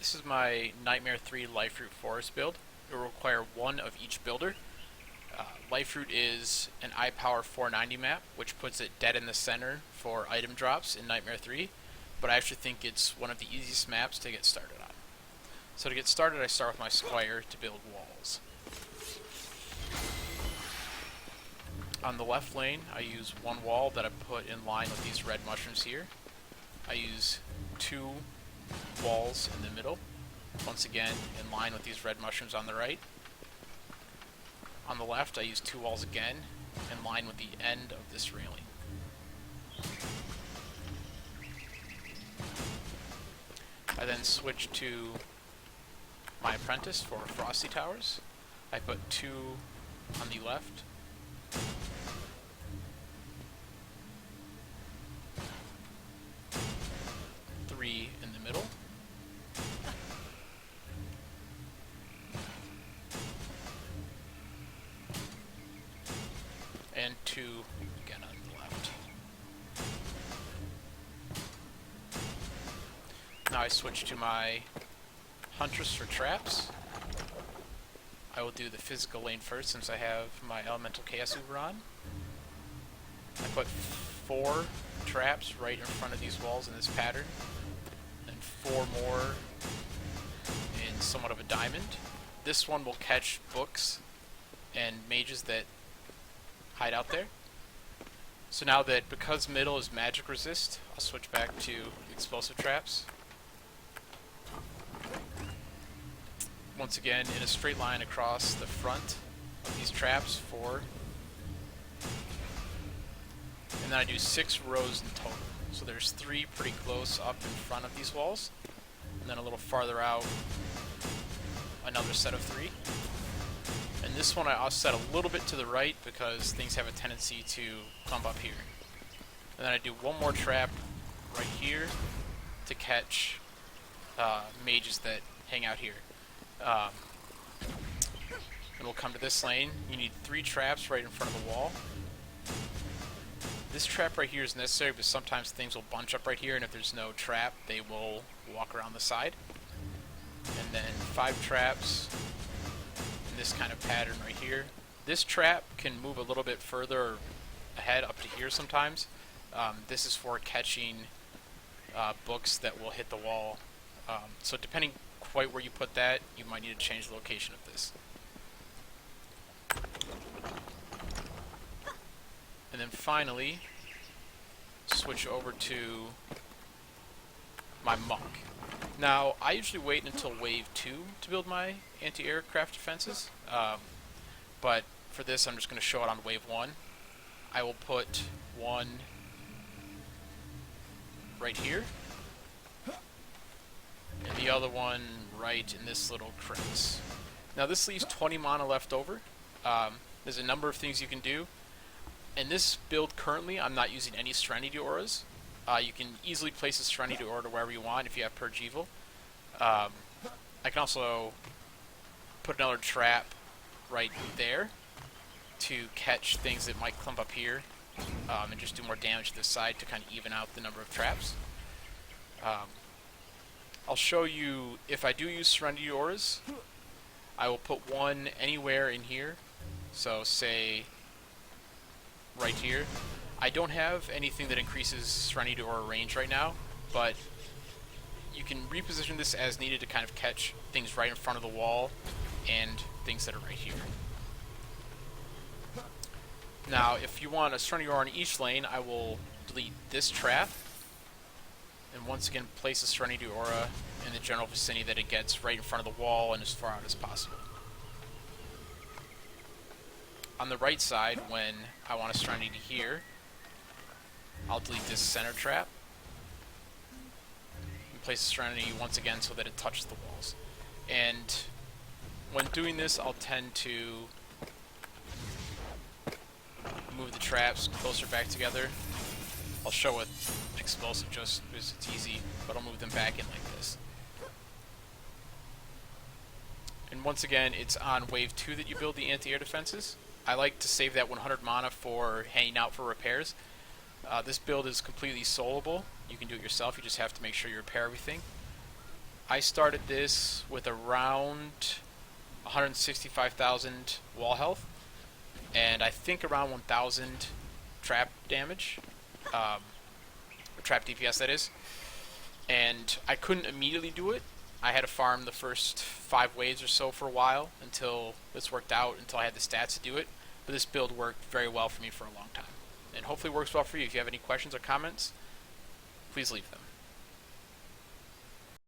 This is my NM3 Liferoot Forest build. It will require one of each builder. Liferoot is an iPower 490 map, which puts it dead in the center for item drops in Nightmare 3, but I actually think it's one of the easiest maps to get started on. So to get started, I start with my squire to build walls. On the left lane, I use one wall that I put in line with these red mushrooms here. I use two walls in the middle, once again in line with these red mushrooms on the right. On the left, I use two walls again in line with the end of this railing. I then switch to my apprentice for frosty towers. I put two on the left, three in the middle, and two again on the left. Now I switch to my huntress for traps. I will do the physical lane first since I have my elemental chaos uber on. I put 4 traps right in front of these walls in this pattern, and 4 more in somewhat of a diamond. This one will catch books and mages that hide out there. So now that, because middle is magic resist, I'll switch back to explosive traps. Once again, in a straight line across the front of these traps, 4. And then I do 6 rows in total. So there's 3 pretty close up in front of these walls, and then a little farther out, another set of 3. And this one I'll set a little bit to the right because things have a tendency to clump up here. And then I do one more trap right here to catch mages that hang out here. And we'll come to this lane. You need 3 traps right in front of the wall. This trap right here is necessary because sometimes things will bunch up right here, and if there's no trap, they will walk around the side. And then 5 traps in this kind of pattern right here. This trap can move a little bit further ahead up to here sometimes. This is for catching books that will hit the wall. So depending quite where you put that, you might need to change the location of this. And then finally, switch over to my monk. Now, I usually wait until wave 2 to build my anti-aircraft defenses, but for this I'm just going to show it on wave 1. I will put one right here, and the other one right in this little crevice. Now this leaves 20 mana left over. There's a number of things you can do. In this build currently, I'm not using any Serenity auras. You can easily place a Serenity aura wherever you want if you have Purge Evil. I can also put another trap right there to catch things that might clump up here, and just do more damage to this side to kind of even out the number of traps. I'll show you, if I do use Serenity auras, I will put one anywhere in here. So say right here. I don't have anything that increases Serenity aura range right now, but you can reposition this as needed to kind of catch things right in front of the wall and things that are right here. Now, if you want a Serenity aura in each lane, I will delete this trap, and once again place a Serenity aura in the general vicinity that it gets right in front of the wall and as far out as possible. On the right side, when I want a Serenity here, I'll delete this center trap and place a Serenity once again so that it touches the walls. And when doing this, I'll tend to move the traps closer back together. I'll show with explosive just because it's easy, but I'll move them back in like this. And once again, it's on wave 2 that you build the anti-air defenses. I like to save that 100 mana for hanging out for repairs. This build is completely soloable. You can do it yourself, you just have to make sure you repair everything. I started this with around 165,000 wall health, and I think around 1,000 trap damage, or trap DPS that is. And I couldn't immediately do it. I had to farm the first 5 waves or so for a while until this worked out, until I had the stats to do it. But this build worked very well for me for a long time, and hopefully works well for you. If you have any questions or comments, please leave them.